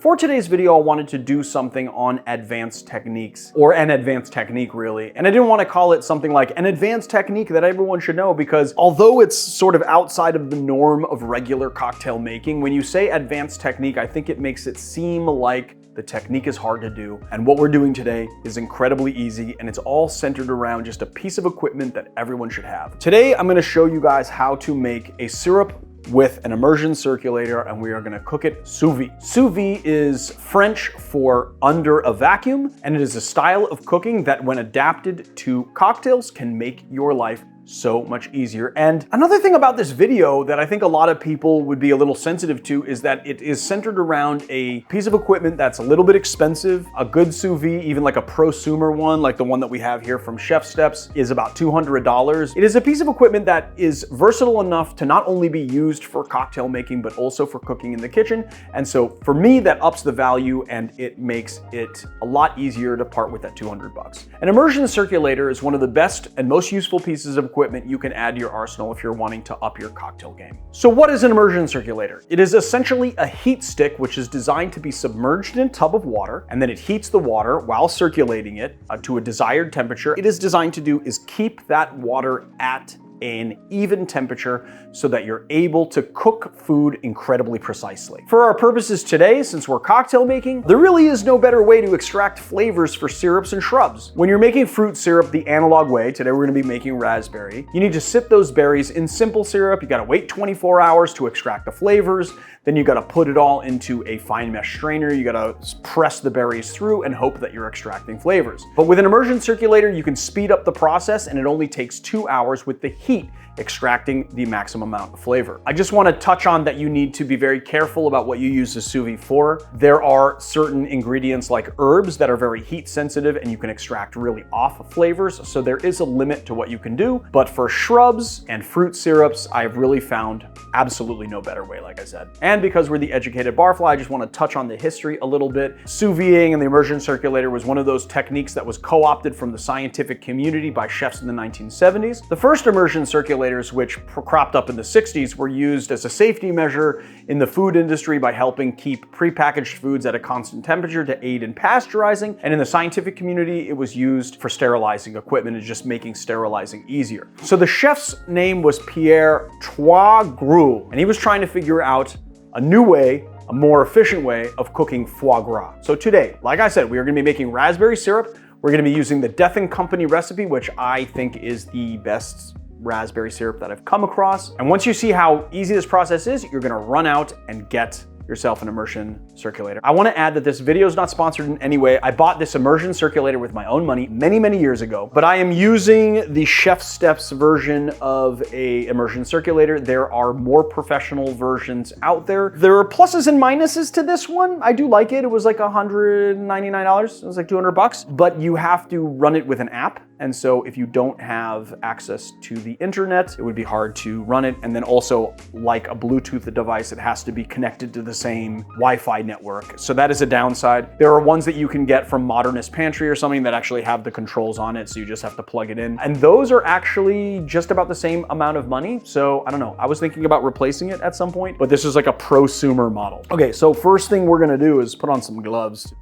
For today's video, I wanted to do something on advanced techniques, or an advanced technique really. And I didn't want to call it something like an advanced technique that everyone should know, because although it's sort of outside of the norm of regular cocktail making, when you say advanced technique, I think it makes it seem like the technique is hard to do. And what we're doing today is incredibly easy, and it's all centered around just a piece of equipment that everyone should have. Today, I'm gonna show you guys how to make a syrup with an immersion circulator, and we are gonna cook it sous vide. Sous vide is French for under a vacuum, and it is a style of cooking that when adapted to cocktails can make your life so much easier. And another thing about this video that I think a lot of people would be a little sensitive to is that it is centered around a piece of equipment that's a little bit expensive. A good sous vide, even like a prosumer one, like the one that we have here from Chef Steps, is about $200. It is a piece of equipment that is versatile enough to not only be used for cocktail making, but also for cooking in the kitchen. And so for me, that ups the value and it makes it a lot easier to part with that 200 bucks. An immersion circulator is one of the best and most useful pieces of equipment you can add to your arsenal if you're wanting to up your cocktail game. So what is an immersion circulator? It is essentially a heat stick which is designed to be submerged in a tub of water, and then it heats the water while circulating it to a desired temperature. It is designed to do is keep that water at an even temperature so that you're able to cook food incredibly precisely. For our purposes today, since we're cocktail making, there really is no better way to extract flavors for syrups and shrubs. When you're making fruit syrup the analog way, today we're gonna be making raspberry, you need to sit those berries in simple syrup. You gotta wait 24 hours to extract the flavors. Then you gotta put it all into a fine mesh strainer. You gotta press the berries through and hope that you're extracting flavors. But with an immersion circulator, you can speed up the process, and it only takes 2 hours with the heat extracting the maximum amount of flavor. I just want to touch on that you need to be very careful about what you use the sous vide for. There are certain ingredients like herbs that are very heat sensitive and you can extract really off flavors, so there is a limit to what you can do. But for shrubs and fruit syrups, I've really found absolutely no better way, like I said. And because we're the educated barfly, I just want to touch on the history a little bit. Sous videing and the immersion circulator was one of those techniques that was co-opted from the scientific community by chefs in the 1970s. The first immersion circulator, which cropped up in the 60s, were used as a safety measure in the food industry by helping keep prepackaged foods at a constant temperature to aid in pasteurizing. And in the scientific community, it was used for sterilizing equipment and just making sterilizing easier. So the chef's name was Pierre Troisgros, and he was trying to figure out a new way, a more efficient way of cooking foie gras. So today, like I said, we are gonna be making raspberry syrup. We're gonna be using the Death & Company recipe, which I think is the best raspberry syrup that I've come across. And once you see how easy this process is, you're gonna run out and get yourself an immersion circulator. I wanna add that this video is not sponsored in any way. I bought this immersion circulator with my own money many years ago, but I am using the Chef Steps version of a immersion circulator. There are more professional versions out there. There are pluses and minuses to this one. I do like it. It was like $199. It was like 200 bucks, but you have to run it with an app. And so if you don't have access to the internet, it would be hard to run it. And then also, like a Bluetooth device, it has to be connected to the same Wi-Fi network. So that is a downside. There are ones that you can get from Modernist Pantry or something that actually have the controls on it, so you just have to plug it in. And those are actually just about the same amount of money. So I don't know, I was thinking about replacing it at some point, but this is like a prosumer model. Okay, so first thing we're gonna do is put on some gloves.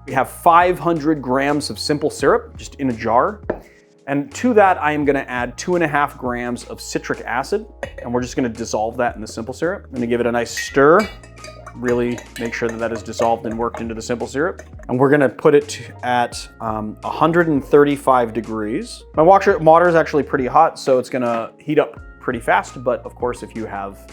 We have 500 grams of simple syrup just in a jar. And to that, I am gonna add 2.5 grams of citric acid, and we're just gonna dissolve that in the simple syrup. I'm gonna give it a nice stir, really make sure that that is dissolved and worked into the simple syrup. And we're gonna put it at 135 degrees. My water is actually pretty hot, so it's gonna heat up pretty fast, but of course, if you have,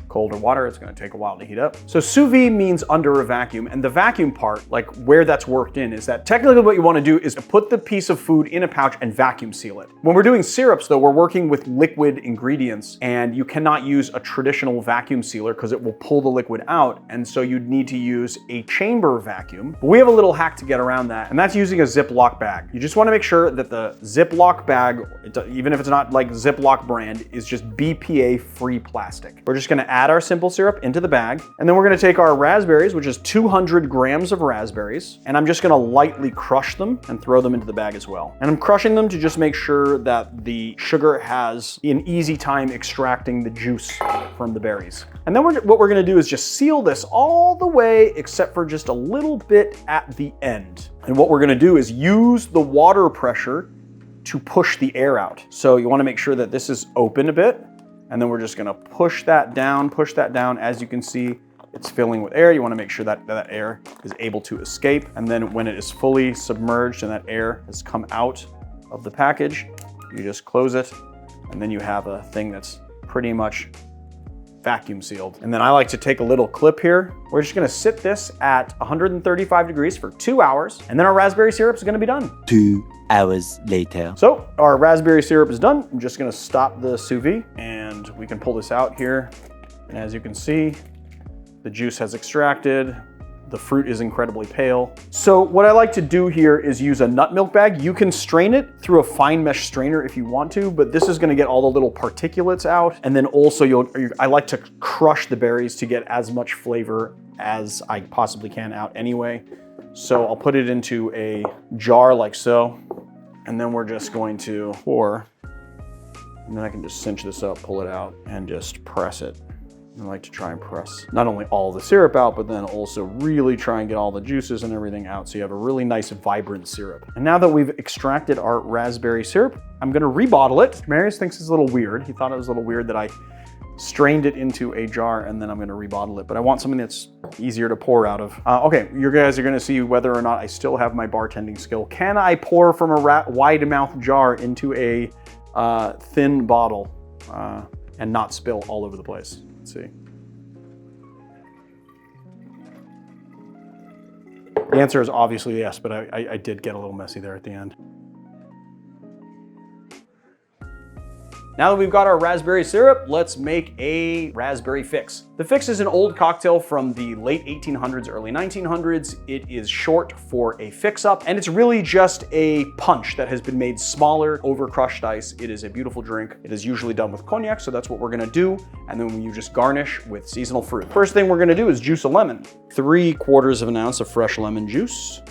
colder water, it's gonna take a while to heat up. So sous vide means under a vacuum, and the vacuum part, like where that's worked in, is that technically what you wanna do is put the piece of food in a pouch and vacuum seal it. When we're doing syrups though, we're working with liquid ingredients, and you cannot use a traditional vacuum sealer because it will pull the liquid out, and so you'd need to use a chamber vacuum. But we have a little hack to get around that, and that's using a Ziploc bag. You just wanna make sure that the Ziploc bag, even if it's not like Ziploc brand, is just BPA-free plastic. We're just gonna add add our simple syrup into the bag, and then we're gonna take our raspberries, which is 200 grams of raspberries, and I'm just gonna lightly crush them and throw them into the bag as well. And I'm crushing them to just make sure that the sugar has an easy time extracting the juice from the berries. And then what we're gonna do is just seal this all the way except for just a little bit at the end. And what we're gonna do is use the water pressure to push the air out. So you wanna make sure that this is open a bit, and then we're just gonna push that down. As you can see, it's filling with air. You wanna make sure that that air is able to escape. And then when it is fully submerged and that air has come out of the package, you just close it, and then you have a thing that's pretty much vacuum sealed. And then I like to take a little clip here. We're just gonna sit this at 135 degrees for 2 hours, and then our raspberry syrup is gonna be done. 2 hours later. So our raspberry syrup is done. I'm just gonna stop the sous vide, and we can pull this out here. And as you can see, the juice has extracted. The fruit is incredibly pale. So what I like to do here is use a nut milk bag. You can strain it through a fine mesh strainer if you want to, but this is gonna get all the little particulates out. And then also I like to crush the berries to get as much flavor as I possibly can out anyway. So I'll put it into a jar like so, and then we're just going to pour, and then I can just cinch this up, pull it out, and just press it. I like to try and press not only all the syrup out, but then also really try and get all the juices and everything out so you have a really nice, vibrant syrup. And now that we've extracted our raspberry syrup, I'm gonna rebottle it. Marius thinks it's a little weird. He thought it was a little weird that I strained it into a jar and then I'm gonna rebottle it, but I want something that's easier to pour out of. Okay, you guys are gonna see whether or not I still have my bartending skill. Can I pour from a wide mouth jar into a thin bottle and not spill all over the place? Let's see. The answer is obviously yes, but I did get a little messy there at the end. Now that we've got our raspberry syrup, let's make a raspberry fix. The fix is an old cocktail from the late 1800s, early 1900s. It is short for a fix-up, and it's really just a punch that has been made smaller over crushed ice. It is a beautiful drink. It is usually done with cognac, so that's what we're gonna do, and then you just garnish with seasonal fruit. First thing we're gonna do is juice a lemon. 3/4 of an ounce of fresh lemon juice.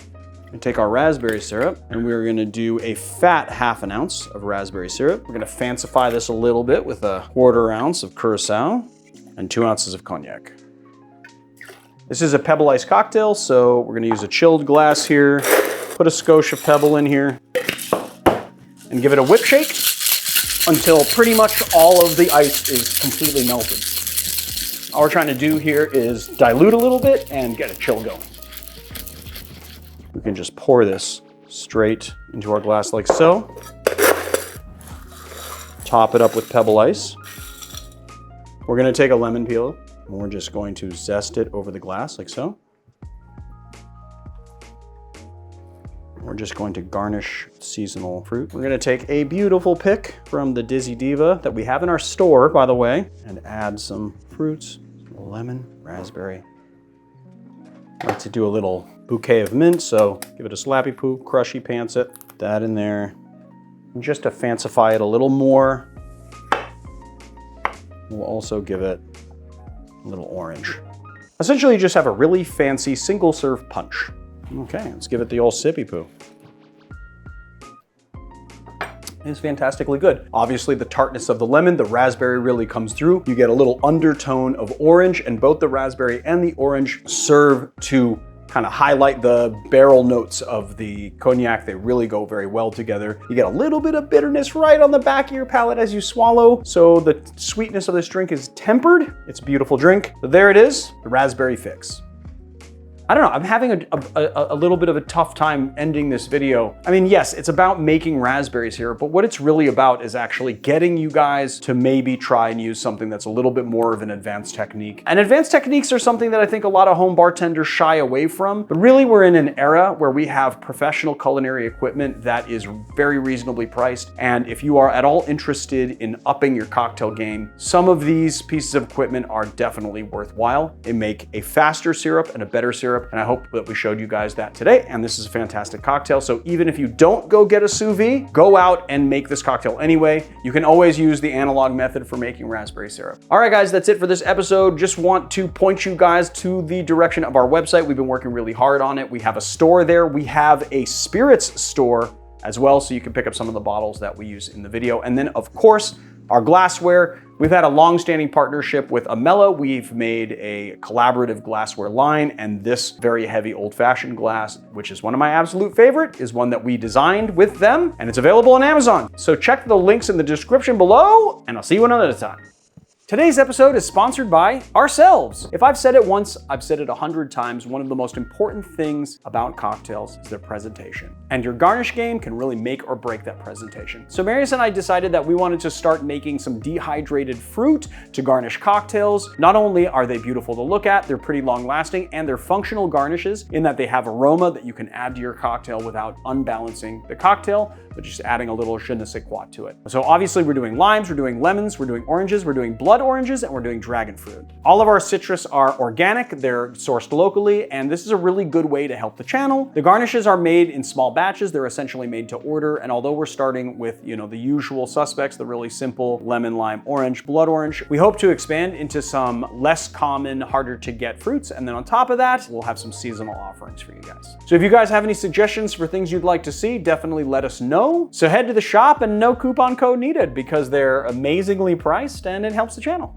And take our raspberry syrup, and we're gonna do a fat 1/2 ounce of raspberry syrup. We're gonna fancify this a little bit with a 1/4 ounce of Curaçao and 2 ounces of cognac. This is a pebble ice cocktail, so we're gonna use a chilled glass here, put a skosh of pebble in here, and give it a whip shake until pretty much all of the ice is completely melted. All we're trying to do here is dilute a little bit and get a chill going. We can just pour this straight into our glass like so. Top it up with pebble ice. We're gonna take a lemon peel and we're just going to zest it over the glass like so. We're just going to garnish seasonal fruit. We're gonna take a beautiful pick from the Dizzy Diva that we have in our store, by the way, and add some fruits, lemon, raspberry. I like to do a little bouquet of mint, so give it a slappy poo, crushy pants it, put that in there. And just to fancify it a little more, we'll also give it a little orange. Essentially, you just have a really fancy single serve punch. Okay, let's give it the old sippy poo. It's fantastically good. Obviously the tartness of the lemon, the raspberry really comes through. You get a little undertone of orange, and both the raspberry and the orange serve to kind of highlight the barrel notes of the cognac. They really go very well together. You get a little bit of bitterness right on the back of your palate as you swallow. So the sweetness of this drink is tempered. It's a beautiful drink. So there it is, the raspberry fix. I don't know, I'm having a little bit of a tough time ending this video. I mean, yes, it's about making raspberries here, but what it's really about is actually getting you guys to maybe try and use something that's a little bit more of an advanced technique. And advanced techniques are something that I think a lot of home bartenders shy away from, but really we're in an era where we have professional culinary equipment that is very reasonably priced. And if you are at all interested in upping your cocktail game, some of these pieces of equipment are definitely worthwhile. They make a faster syrup and a better syrup syrup, and I hope that we showed you guys that today, and this is a fantastic cocktail. So even if you don't go get a sous vide, go out and make this cocktail anyway. You can always use the analog method for making raspberry syrup. All right, guys, that's it for this episode. Just want to point you guys to the direction of our website. We've been working really hard on it. We have a store there. We have a spirits store as well, so you can pick up some of the bottles that we use in the video. And then, of course, our glassware. We've had a long-standing partnership with Amehla. We've made a collaborative glassware line, and this very heavy old-fashioned glass, which is one of my absolute favorite, is one that we designed with them, and it's available on Amazon. So check the links in the description below, and I'll see you another time. Today's episode is sponsored by ourselves. If I've said it once, I've said it 100 times. One of the most important things about cocktails is their presentation. And your garnish game can really make or break that presentation. So Marius and I decided that we wanted to start making some dehydrated fruit to garnish cocktails. Not only are they beautiful to look at, they're pretty long lasting, and they're functional garnishes in that they have aroma that you can add to your cocktail without unbalancing the cocktail, but just adding a little je ne sais quoi to it. So obviously we're doing limes, we're doing lemons, we're doing oranges, we're doing blood oranges, and we're doing dragon fruit. All of our citrus are organic, they're sourced locally, and this is a really good way to help the channel. The garnishes are made in small batches, they're essentially made to order, and although we're starting with, the usual suspects, the really simple lemon, lime, orange, blood orange, we hope to expand into some less common, harder to get fruits, and then on top of that, we'll have some seasonal offerings for you guys. So if you guys have any suggestions for things you'd like to see, definitely let us know. So head to the shop, and no coupon code needed because they're amazingly priced and it helps the channel.